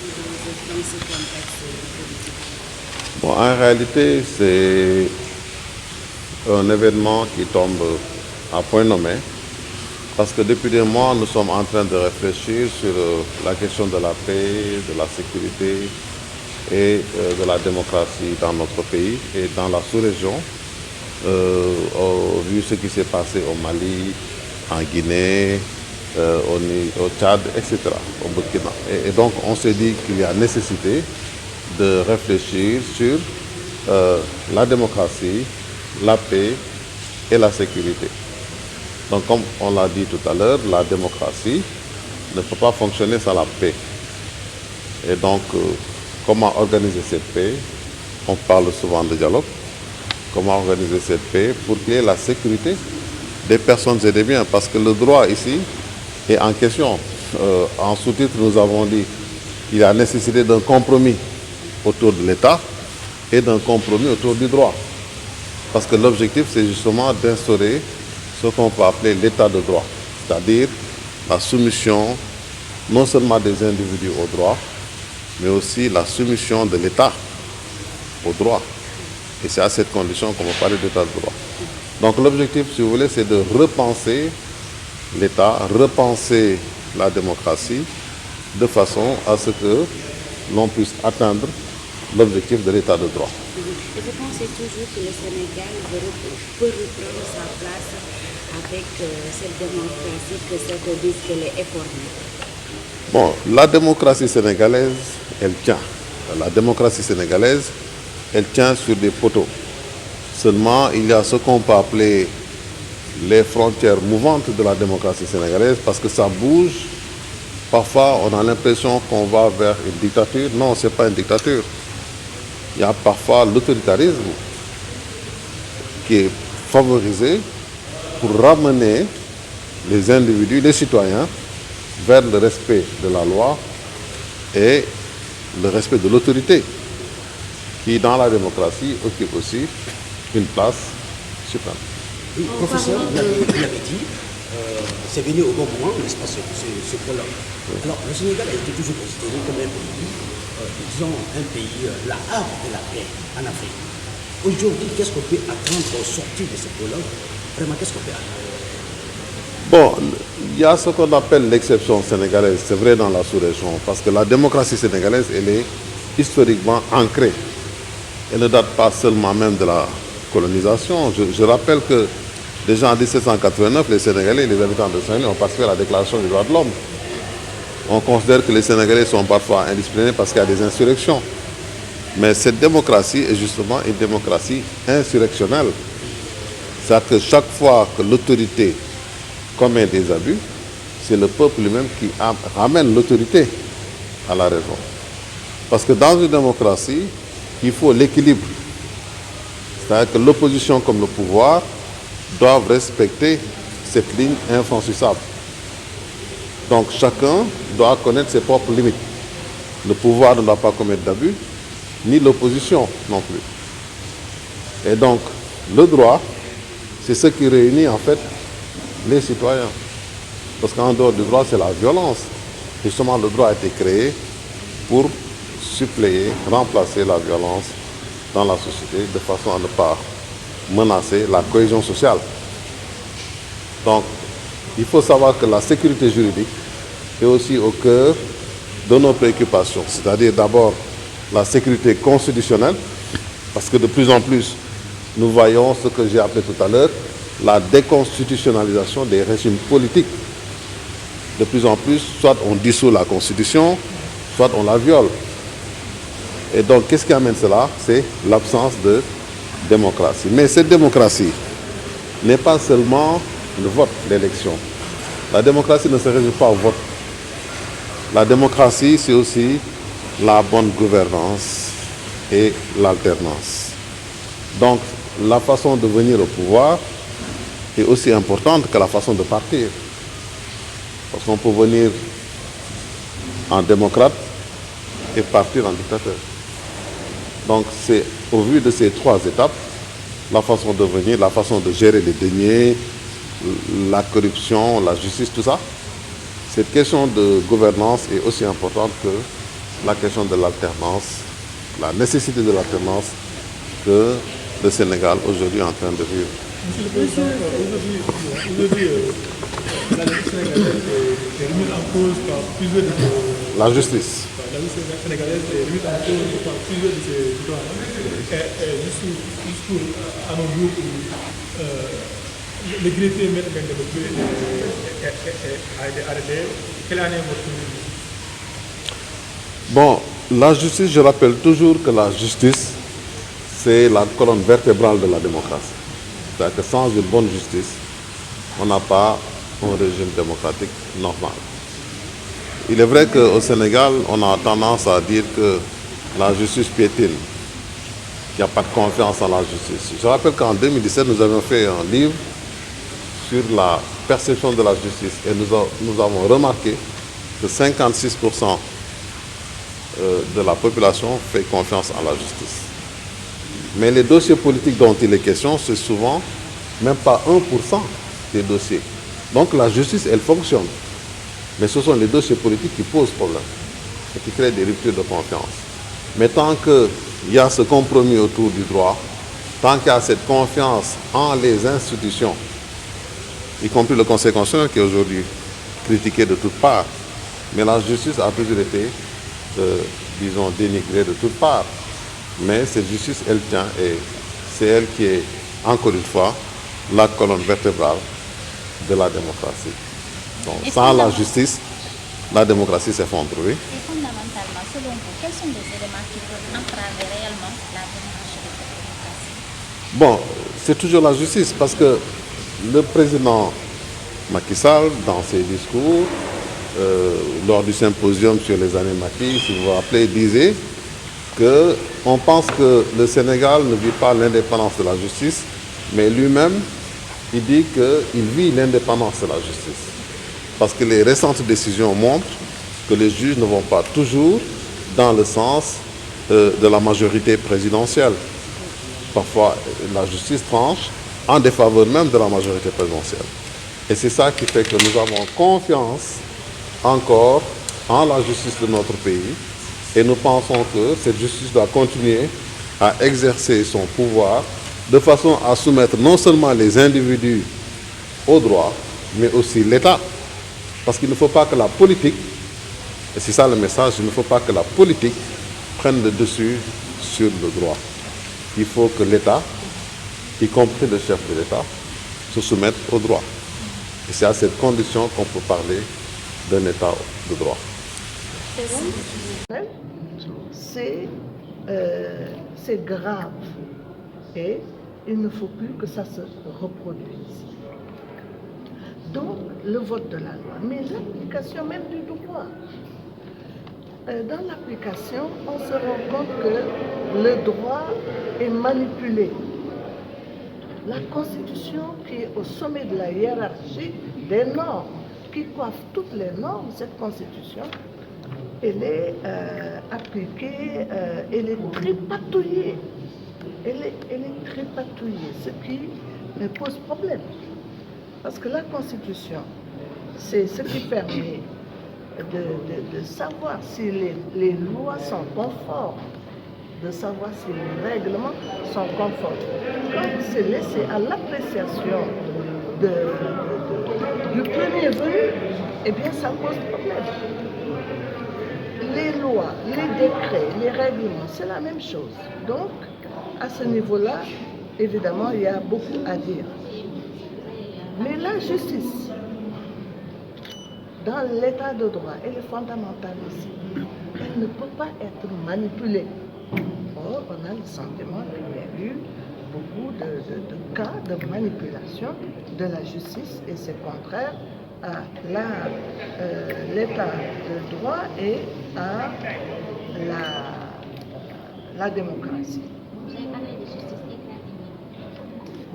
dans ce contexte politique? Bon, en réalité, c'est un événement qui tombe à point nommé parce que depuis des mois, nous sommes en train de réfléchir sur la question de la paix, de la sécurité et de la démocratie dans notre pays et dans la sous-région, vu ce qui s'est passé au Mali, en Guinée, au Tchad, etc., au Burkina. Et donc, on s'est dit qu'il y a nécessité de réfléchir sur la démocratie, la paix et la sécurité. Donc, comme on l'a dit tout à l'heure, la démocratie ne peut pas fonctionner sans la paix. Et donc, comment organiser cette paix? On parle souvent de dialogue. Comment organiser cette paix pour qu'il y ait la sécurité des personnes et des biens? Parce que le droit ici est en question. En sous-titre, nous avons dit qu'il y a nécessité d'un compromis autour de l'État et d'un compromis autour du droit. Parce que l'objectif, c'est justement d'instaurer ce qu'on peut appeler l'état de droit, c'est-à-dire la soumission non seulement des individus au droit, mais aussi la soumission de l'État au droit. Et c'est à cette condition qu'on va parler d'état de droit. Donc l'objectif, si vous voulez, c'est de repenser l'État, repenser la démocratie, de façon à ce que l'on puisse atteindre l'objectif de l'état de droit. Et vous pensez toujours que le Sénégal peut reprendre sa place avec cette démocratie que certains disent qu'elle est écornée? Bon, la démocratie sénégalaise, elle tient. La démocratie sénégalaise, elle tient sur des poteaux. Seulement, il y a ce qu'on peut appeler les frontières mouvantes de la démocratie sénégalaise parce que ça bouge. Parfois, on a l'impression qu'on va vers une dictature. Non, ce n'est pas une dictature. Il y a parfois l'autoritarisme qui est favorisé pour ramener les individus, les citoyens, vers le respect de la loi et le respect de l'autorité, qui dans la démocratie occupe aussi une place suprême. Oui, professeur, vous l'avez dit, c'est venu au bon moment, n'est-ce pas, ce colloque. Alors, le Sénégal a été toujours considéré comme un pays, disons, un pays, la havre de la paix en Afrique. Aujourd'hui, qu'est-ce qu'on peut attendre au sortir de ce colloque? Vraiment, qu'est-ce qu'on peut attendre? Bon, il y a ce qu'on appelle l'exception sénégalaise, c'est vrai dans la sous-région, parce que la démocratie sénégalaise, elle est historiquement ancrée. Elle ne date pas seulement même de la colonisation. Je rappelle que déjà en 1789, les Sénégalais, les habitants de Saint-Louis ont participé à la déclaration des droits de l'homme. On considère que les Sénégalais sont parfois indisciplinés parce qu'il y a des insurrections. Mais cette démocratie est justement une démocratie insurrectionnelle. C'est-à-dire que chaque fois que l'autorité commet des abus, c'est le peuple lui-même qui ramène l'autorité à la raison. Parce que dans une démocratie, il faut l'équilibre. C'est-à-dire que l'opposition comme le pouvoir doivent respecter cette ligne infranchissable. Donc chacun doit connaître ses propres limites. Le pouvoir ne doit pas commettre d'abus, ni l'opposition non plus. Et donc, le droit, c'est ce qui réunit en fait les citoyens. Parce qu'en dehors du droit, c'est la violence. Justement, le droit a été créé pour suppléer, remplacer la violence dans la société de façon à ne pas menacer la cohésion sociale. Donc, il faut savoir que la sécurité juridique est aussi au cœur de nos préoccupations. C'est-à-dire d'abord la sécurité constitutionnelle, parce que de plus en plus, nous voyons ce que j'ai appelé tout à l'heure, la déconstitutionnalisation des régimes politiques. De plus en plus, soit on dissout la Constitution, soit on la viole. Et donc, qu'est-ce qui amène cela? C'est l'absence de démocratie. Mais cette démocratie n'est pas seulement le vote, l'élection. La démocratie ne se résume pas au vote. La démocratie, c'est aussi la bonne gouvernance et l'alternance. Donc, la façon de venir au pouvoir est aussi importante que la façon de partir. Parce qu'on peut venir en démocrate et partir en dictateur. Donc, c'est au vu de ces trois étapes, la façon de venir, la façon de gérer les deniers, la corruption, la justice, tout ça. Cette question de gouvernance est aussi importante que la question de l'alternance, la nécessité de l'alternance que le Sénégal aujourd'hui est en train de vivre. Monsieur le Président, aujourd'hui, la justice sénégalaise est remise en cause par plusieurs de ses... La justice. La justice sénégalaise est remise en cause par plusieurs de ses citoyens. Et jusqu'où, à nos jours, le greffier Maître Bendemoukoué a été arrêté. Quelle année votre position? Bon, la justice, je rappelle toujours que la justice, c'est la colonne vertébrale de la démocratie. C'est-à-dire que sans une bonne justice, on n'a pas un régime démocratique normal. Il est vrai qu'au Sénégal, on a tendance à dire que la justice piétine, qu'il n'y a pas de confiance en la justice. Je rappelle qu'en 2017, nous avions fait un livre sur la perception de la justice et nous avons remarqué que 56% de la population fait confiance à la justice. Mais les dossiers politiques dont il est question, c'est souvent même pas 1% des dossiers. Donc la justice, elle fonctionne. Mais ce sont les dossiers politiques qui posent problème et qui créent des ruptures de confiance. Mais tant qu'il y a ce compromis autour du droit, tant qu'il y a cette confiance en les institutions, y compris le Conseil constitutionnel qui est aujourd'hui critiqué de toutes parts, mais la justice a toujours été, disons, dénigrée de toutes parts. Mais cette justice, elle tient et c'est elle qui est, encore une fois, la colonne vertébrale de la démocratie. Donc, sans la justice, la démocratie s'effondre. Oui. Et fondamentalement, selon vous, quels sont les éléments qui peuvent entraver réellement la démarche de cette démocratie? Bon, c'est toujours la justice parce que le président Macky Sall, dans ses discours, lors du symposium sur les années Macky, si vous vous rappelez, disait qu'on pense que le Sénégal ne vit pas l'indépendance de la justice, mais lui-même, il dit qu'il vit l'indépendance de la justice. Parce que les récentes décisions montrent que les juges ne vont pas toujours dans le sens de la majorité présidentielle. Parfois, la justice tranche en défaveur même de la majorité présidentielle. Et c'est ça qui fait que nous avons confiance encore en la justice de notre pays et nous pensons que cette justice doit continuer à exercer son pouvoir de façon à soumettre non seulement les individus au droit, mais aussi l'État. Parce qu'il ne faut pas que la politique, et c'est ça le message, il ne faut pas que la politique prenne le dessus sur le droit. Il faut que l'État, y compris le chef de l'État, se soumette au droit. Et c'est à cette condition qu'on peut parler d'un État de droit. C'est grave et il ne faut plus que ça se reproduise. Donc, le vote de la loi, mais l'application même du droit. Dans l'application, on se rend compte que le droit est manipulé. La Constitution, qui est au sommet de la hiérarchie des normes, qui coiffe toutes les normes, cette Constitution, elle est appliquée, elle est tripatouillée. Elle est tripatouillée, ce qui me pose problème. Parce que la Constitution, c'est ce qui permet de savoir si les lois sont conformes, de savoir si les règlements sont conformes. Quand c'est laissé à l'appréciation du premier venu, eh bien ça pose problème. Les lois, les décrets, les règlements, c'est la même chose. Donc, à ce niveau-là, évidemment, il y a beaucoup à dire. Mais la justice, dans l'état de droit, elle est fondamentale aussi. Elle ne peut pas être manipulée. Or, on a le sentiment qu'il y a eu beaucoup de cas de manipulation de la justice et c'est contraire à l'état de droit et à la démocratie. Vous avez parlé de justice éclairée.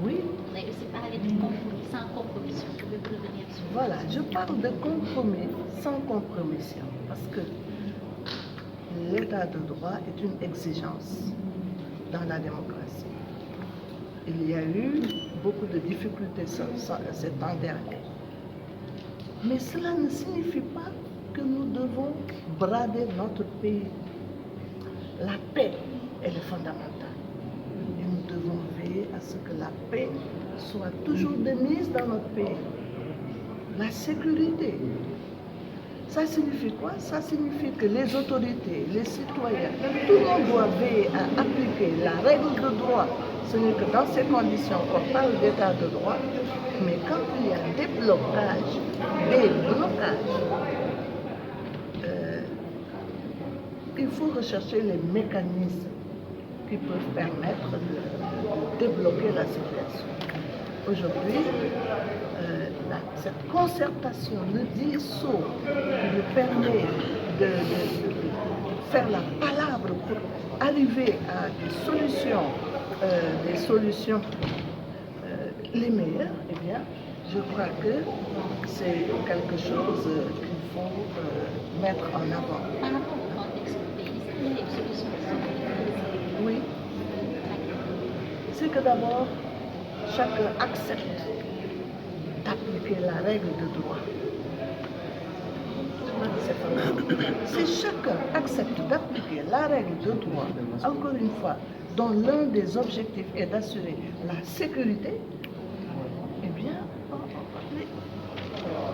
Oui. Vous avez aussi parlé de compromis, sans compromission. Pouvez-vous revenir sur ça? Voilà, je parle de compromis sans compromission parce que l'état de droit est une exigence dans la démocratie. Il y a eu beaucoup de difficultés ces temps derniers. Mais cela ne signifie pas que nous devons brader notre pays. La paix, elle est fondamentale. Et nous devons veiller à ce que la paix soit toujours de mise dans notre pays. La sécurité. Ça signifie quoi? Ça signifie que les autorités, les citoyens, tout le monde doit veiller à appliquer la règle de droit. Ce n'est que dans ces conditions qu'on parle d'état de droit, mais quand il y a des blocages, il faut rechercher les mécanismes qui peuvent permettre de débloquer la situation. Aujourd'hui, cette concertation, le dialogue qui nous permet de faire la palabre pour arriver à des solutions les meilleures, eh bien, je crois que c'est quelque chose qu'il faut mettre en avant. Par rapport au contexte du pays, est-ce qu'il y a des solutions qui sont Oui. C'est que d'abord, chacun accepte d'appliquer la règle de droit. Si chacun accepte d'appliquer la règle de droit, encore une fois, dont l'un des objectifs est d'assurer la sécurité, eh bien,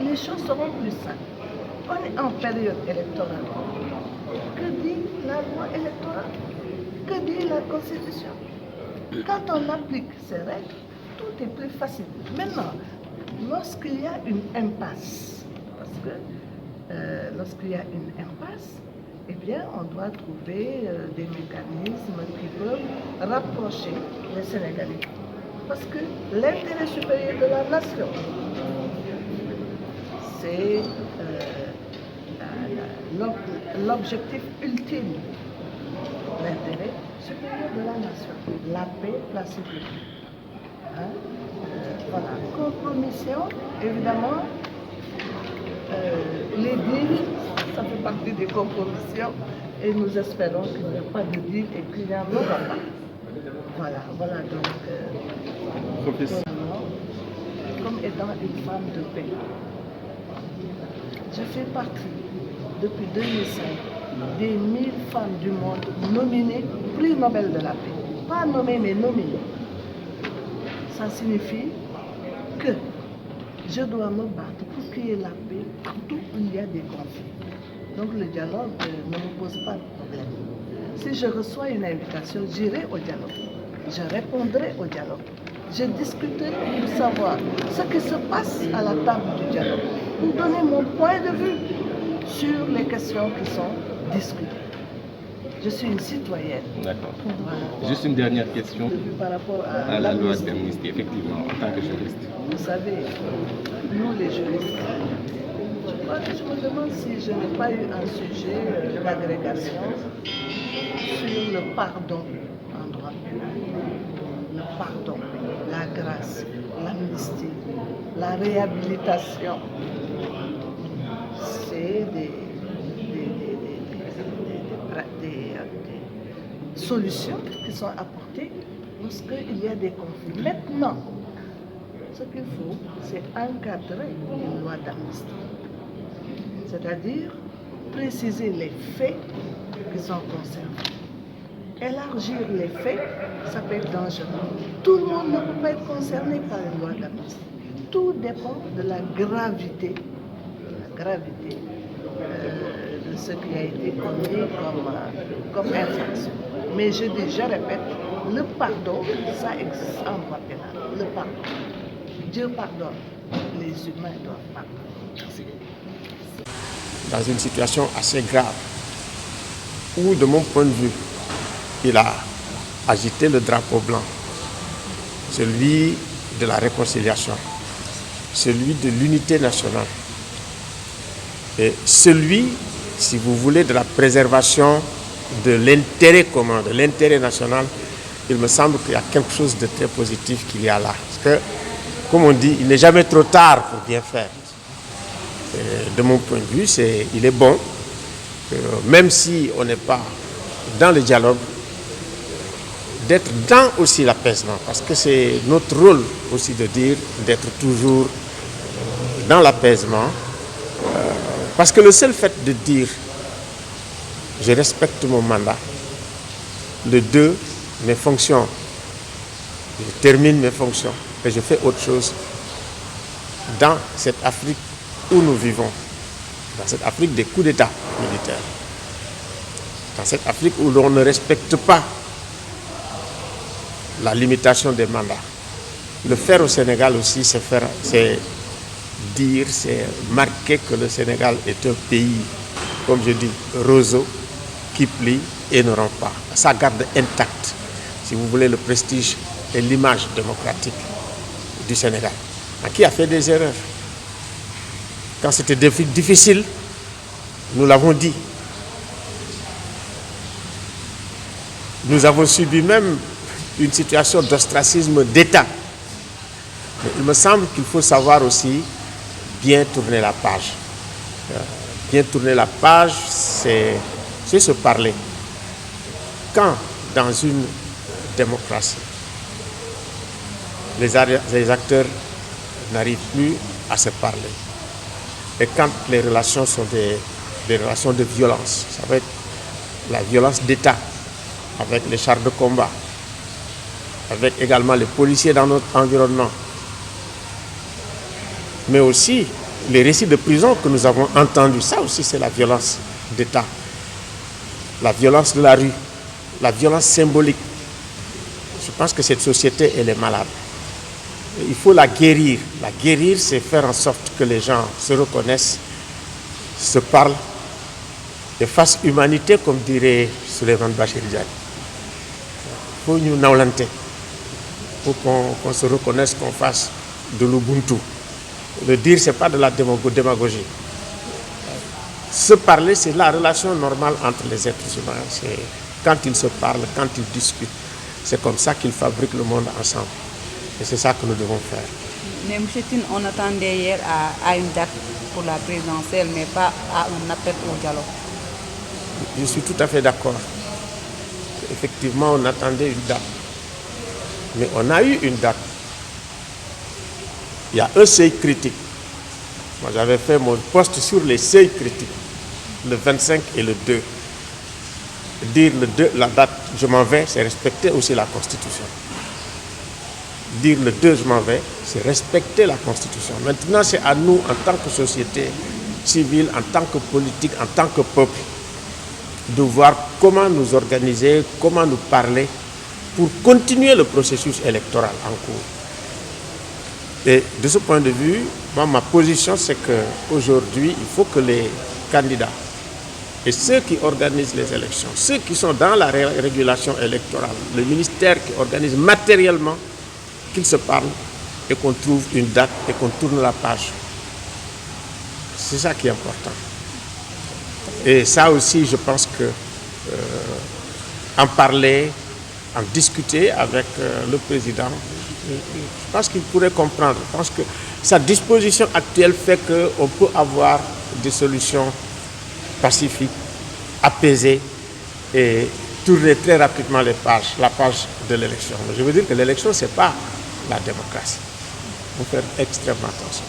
les choses seront plus simples. On est en période électorale. Que dit la loi électorale? Que dit la Constitution? Quand on applique ces règles, tout est plus facile. Maintenant, lorsqu'il y a une impasse, parce que lorsqu'il y a une impasse, eh bien, on doit trouver des mécanismes qui peuvent rapprocher les Sénégalais. Parce que l'intérêt supérieur de la nation, c'est l'objectif ultime. L'intérêt supérieur de la nation, la paix, la sécurité. Hein? Voilà. Compromission, évidemment, les deals, ça fait partie des compromissions et nous espérons qu'il n'y a pas de deal et qu'il n'y en aura pas. Voilà donc, comme étant une femme de paix. Je fais partie, depuis 2005, des 1000 femmes du monde nominées prix Nobel de la paix. Pas nommées, mais nominées. Ça signifie que je dois me battre pour qu'il y ait la paix partout où il y a des conflits. Donc le dialogue ne me pose pas de problème. Si je reçois une invitation, j'irai au dialogue. Je répondrai au dialogue. Je discuterai pour savoir ce qui se passe à la table du dialogue, pour donner mon point de vue sur les questions qui sont discutées. Je suis une citoyenne. D'accord. Voilà. Juste une dernière question Par rapport à la loi d'amnistie, effectivement, en tant que juriste. Vous savez, nous les juristes, je me demande si je n'ai pas eu un sujet d'agrégation sur le pardon en droit pénal. Le pardon, la grâce, l'amnistie, la réhabilitation. C'est des solutions qui sont apportées lorsqu'il y a des conflits. Maintenant, ce qu'il faut, c'est encadrer une loi d'amnistie. C'est-à-dire préciser les faits qui sont concernés. Élargir les faits, ça peut être dangereux. Tout le monde ne peut pas être concerné par une loi d'amnistie. Tout dépend de la gravité, de ce qui a été commis comme infraction. Mais je répète, le pardon, ça existe en droit pénal. Le pardon. Dieu pardonne, les humains doivent pardonner. Merci. Dans une situation assez grave, où de mon point de vue, il a agité le drapeau blanc, celui de la réconciliation, celui de l'unité nationale, et celui, si vous voulez, de la préservation de l'intérêt commun, de l'intérêt national. Il me semble qu'il y a quelque chose de très positif qu'il y a là. Parce que, comme on dit, il n'est jamais trop tard pour bien faire. Et de mon point de vue, il est bon, même si on n'est pas dans le dialogue, d'être dans aussi l'apaisement. Parce que c'est notre rôle aussi de dire d'être toujours dans l'apaisement, Parce que le seul fait de dire je respecte mon mandat, le 2, mes fonctions, je termine mes fonctions et je fais autre chose dans cette Afrique où nous vivons, dans cette Afrique des coups d'État militaires, dans cette Afrique où l'on ne respecte pas la limitation des mandats. Le faire au Sénégal aussi, c'est dire, c'est marquer que le Sénégal est un pays, comme je dis, roseau, qui plie et ne rompt pas. Ça garde intact, si vous voulez, le prestige et l'image démocratique du Sénégal, qui a fait des erreurs. Quand c'était difficile, nous l'avons dit. Nous avons subi même une situation d'ostracisme d'État. Mais il me semble qu'il faut savoir aussi bien tourner la page. Bien tourner la page, c'est se parler. Quand dans une démocratie, les acteurs n'arrivent plus à se parler, et quand les relations sont des relations de violence, ça va être la violence d'État, avec les chars de combat, avec également les policiers dans notre environnement, mais aussi les récits de prison que nous avons entendus, ça aussi c'est la violence d'État, la violence de la rue, la violence symbolique. Je pense que cette société, elle est malade. Il faut la guérir. La guérir, c'est faire en sorte que les gens se reconnaissent, se parlent et fassent humanité, comme dirait Souleymane Bachir Diagne. Il faut nous nawlante. Il faut qu'on se reconnaisse, qu'on fasse de l'Ubuntu. Le dire, ce n'est pas de la démagogie. Se parler, c'est la relation normale entre les êtres humains. C'est quand ils se parlent, quand ils discutent. C'est comme ça qu'ils fabriquent le monde ensemble. Et c'est ça que nous devons faire. Mais M. Tine, on attendait hier à une date pour la présidentielle, mais pas à un appel au dialogue. Je suis tout à fait d'accord. Effectivement, on attendait une date. Mais on a eu une date. Il y a un seuil critique. Moi, j'avais fait mon post sur les seuils critiques, le 25 et le 2. Dire le 2, la date, je m'en vais, c'est respecter aussi la Constitution. Dire le 2, je m'en vais, c'est respecter la Constitution. Maintenant, c'est à nous, en tant que société civile, en tant que politique, en tant que peuple, de voir comment nous organiser, comment nous parler pour continuer le processus électoral en cours. Et de ce point de vue, moi, ma position, c'est qu'aujourd'hui, il faut que les candidats et ceux qui organisent les élections, ceux qui sont dans la régulation électorale, le ministère qui organise matériellement, qu'ils se parlent et qu'on trouve une date et qu'on tourne la page. C'est ça qui est important. Et ça aussi, je pense que en parler, en discuter avec le président, je pense qu'il pourrait comprendre. Je pense que sa disposition actuelle fait qu'on peut avoir des solutions pacifiques, apaisées et tourner très rapidement la page de l'élection. Je veux dire que l'élection, ce n'est pas la démocratie. Il faut faire extrêmement attention.